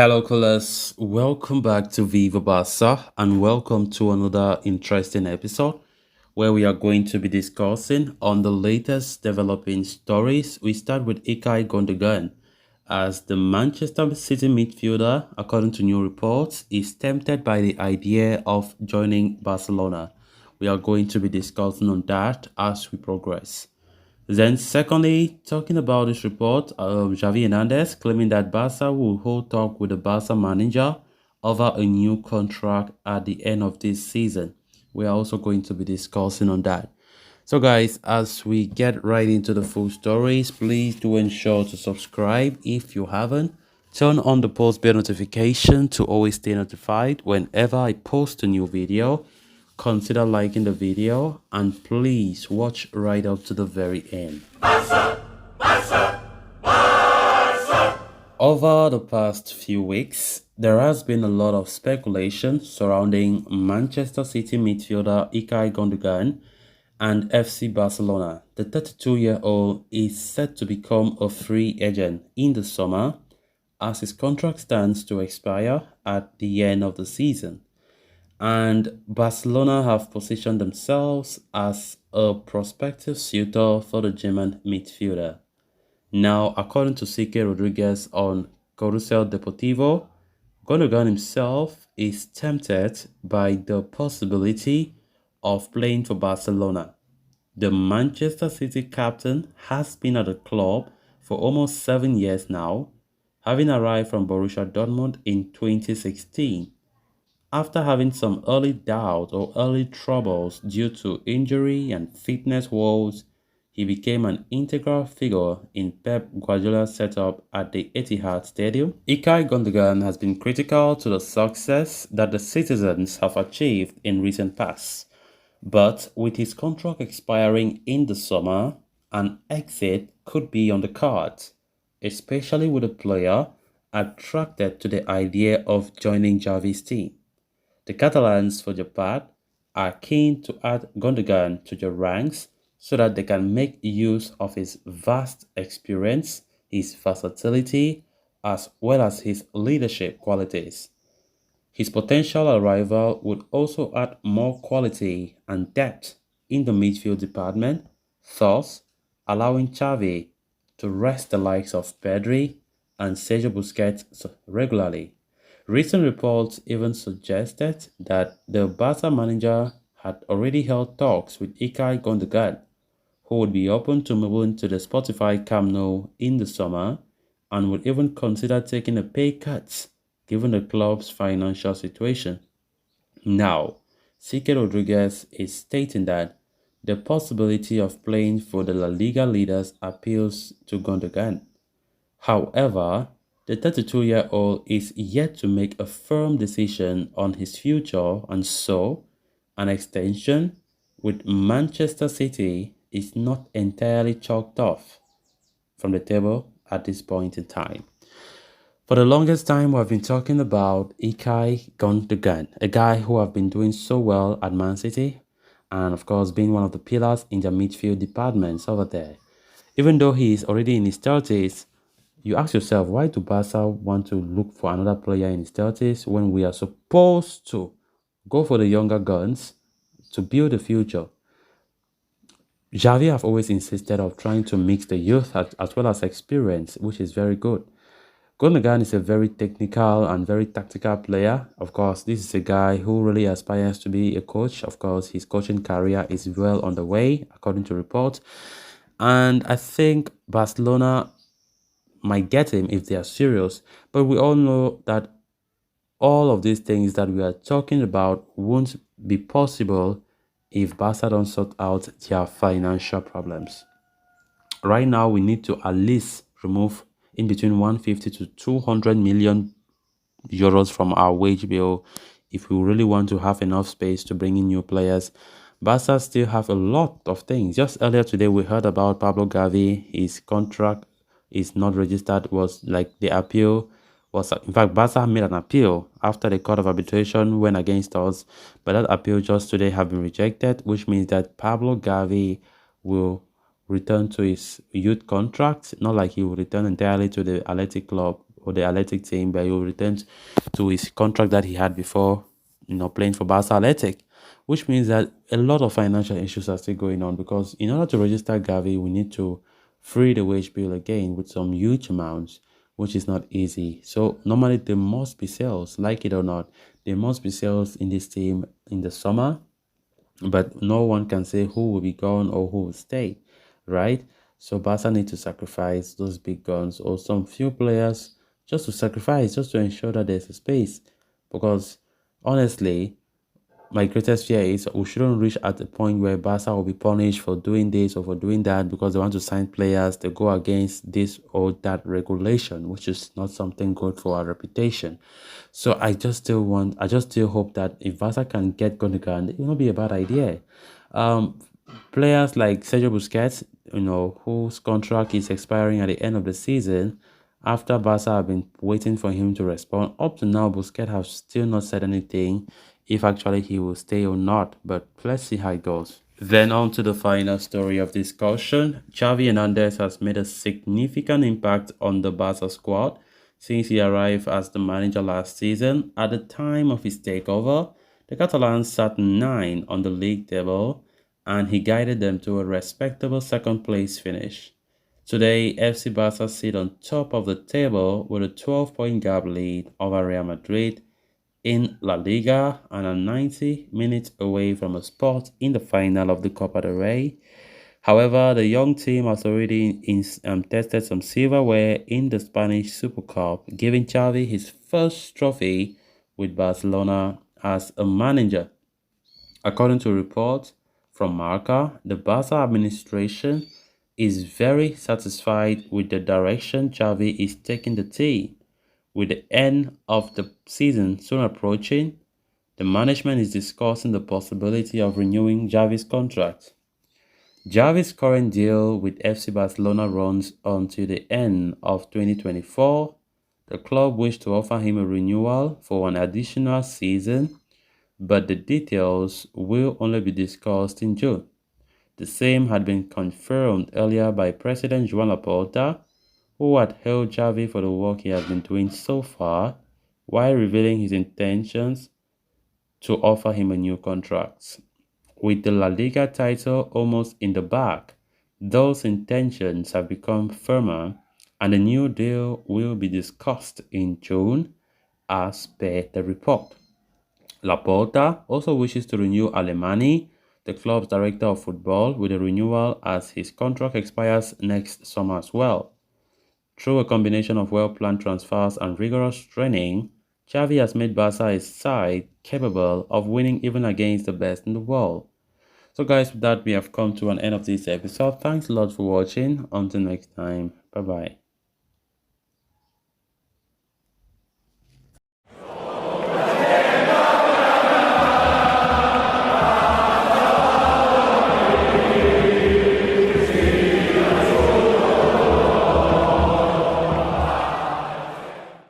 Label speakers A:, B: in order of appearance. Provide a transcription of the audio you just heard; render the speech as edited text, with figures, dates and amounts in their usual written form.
A: Hello, callers. Welcome back to Viva Barca and welcome to another interesting episode where we are going to be discussing on the latest developing stories. We start with Ilkay Gundogan as the Manchester City midfielder, according to new reports, is tempted by the idea of joining Barcelona. We are going to be discussing on that as we progress. Then, secondly, talking about this report of Xavi Hernandez claiming that Barca will hold talk with the Barca manager over a new contract at the end of this season. We are also going to be discussing on that. So, guys, as we get right into the full stories, please do ensure to subscribe if you haven't. Turn on the post bell notification to always stay notified whenever I post a new video. Consider liking the video and please watch right up to the very end. Over the past few weeks, there has been a lot of speculation surrounding Manchester City midfielder Ilkay Gundogan and FC Barcelona. The 32-year-old is set to become a free agent in the summer as his contract stands to expire at the end of the season. And Barcelona have positioned themselves as a prospective suitor for the German midfielder. Now, according to CK Rodriguez on Corusel Deportivo, Gundogan himself is tempted by the possibility of playing for Barcelona. The Manchester City captain has been at the club for almost 7 years now, having arrived from Borussia Dortmund in 2016. After having some early doubt or early troubles due to injury and fitness woes, he became an integral figure in Pep Guardiola's setup at the Etihad Stadium. Ilkay Gundogan has been critical to the success that the citizens have achieved in recent past. But with his contract expiring in the summer, an exit could be on the cards, especially with a player attracted to the idea of joining Xavi's team. The Catalans, for their part, are keen to add Gundogan to their ranks so that they can make use of his vast experience, his versatility, as well as his leadership qualities. His potential arrival would also add more quality and depth in the midfield department, thus allowing Xavi to rest the likes of Pedri and Sergio Busquets regularly. Recent reports even suggested that the Barca manager had already held talks with Ilkay Gundogan, who would be open to moving to the Spotify Camp Nou in the summer and would even consider taking a pay cut given the club's financial situation. Now, CK Rodriguez is stating that the possibility of playing for the La Liga leaders appeals to Gundogan. However, the 32-year-old is yet to make a firm decision on his future, and so an extension with Manchester City is not entirely chalked off from the table at this point in time. For the longest time, we've been talking about Ilkay Gundogan, a guy who have been doing so well at Man City, and of course being one of the pillars in the midfield departments over there. Even though he is already in his 30s, you ask yourself, why do Barca want to look for another player in his 30s when we are supposed to go for the younger guns to build the future? Xavi have always insisted of trying to mix the youth as well as experience, which is very good. Gundogan is a very technical and very tactical player. Of course, this is a guy who really aspires to be a coach. Of course, his coaching career is well on the way, according to reports. And I think Barcelona might get him if they are serious. But we all know that all of these things that we are talking about won't be possible if Barca don't sort out their financial problems. Right now, we need to at least remove in between 150 to 200 million euros from our wage bill if we really want to have enough space to bring in new players. Barca still have a lot of things. Just earlier today, we heard about Pablo Gavi. His contract is not registered, was like the appeal was, in fact, Barca made an appeal after the court of arbitration went against us, but that appeal just today have been rejected, which means that Pablo Gavi will return to his youth contract, not like he will return entirely to the Athletic Club or the Athletic team, but he will return to his contract that he had before, playing for Barca Athletic, which means that a lot of financial issues are still going on because in order to register Gavi, we need to free the wage bill again with some huge amounts, which is not easy. So normally there must be sales, like it or not. There must be sales in this team in the summer, but no one can say who will be gone or who will stay, right? So Barca need to sacrifice those big guns or some few players just to sacrifice, just to ensure that there's a space. Because honestly, my greatest fear is we shouldn't reach at the point where Barca will be punished for doing this or for doing that because they want to sign players to go against this or that regulation, which is not something good for our reputation. So I just still hope that if Barca can get Gundogan, it will not be a bad idea. Um, Players like Sergio Busquets, whose contract is expiring at the end of the season, after Barca have been waiting for him to respond. Up to now, Busquets has still not said anything if actually he will stay or not, but let's see how it goes. Then on to the final story of discussion. Xavi Hernandez has made a significant impact on the Barca squad since he arrived as the manager last season. At the time of his takeover, the Catalans sat 9 on the league table and he guided them to a respectable second place finish. Today, FC Barca sit on top of the table with a 12-point gap lead over Real Madrid in La Liga and are 90 minutes away from a spot in the final of the Copa del Rey. However, the young team has already tested some silverware in the Spanish Super Cup, giving Xavi his first trophy with Barcelona as a manager. According to reports from Marca, the Barca administration is very satisfied with the direction Xavi is taking the team. With the end of the season soon approaching, the management is discussing the possibility of renewing Xavi's contract. Xavi's current deal with FC Barcelona runs until the end of 2024. The club wished to offer him a renewal for an additional season, but the details will only be discussed in June. The same had been confirmed earlier by President Joan Laporta, who had hailed Xavi for the work he has been doing so far, while revealing his intentions to offer him a new contract. With the La Liga title almost in the bag, those intentions have become firmer and a new deal will be discussed in June as per the report. Laporta also wishes to renew Alemany, the club's director of football, with a renewal as his contract expires next summer as well. Through a combination of well-planned transfers and rigorous training, Xavi has made Barca a side capable of winning even against the best in the world. So guys, with that we have come to an end of this episode. Thanks a lot for watching. Until next time, bye bye.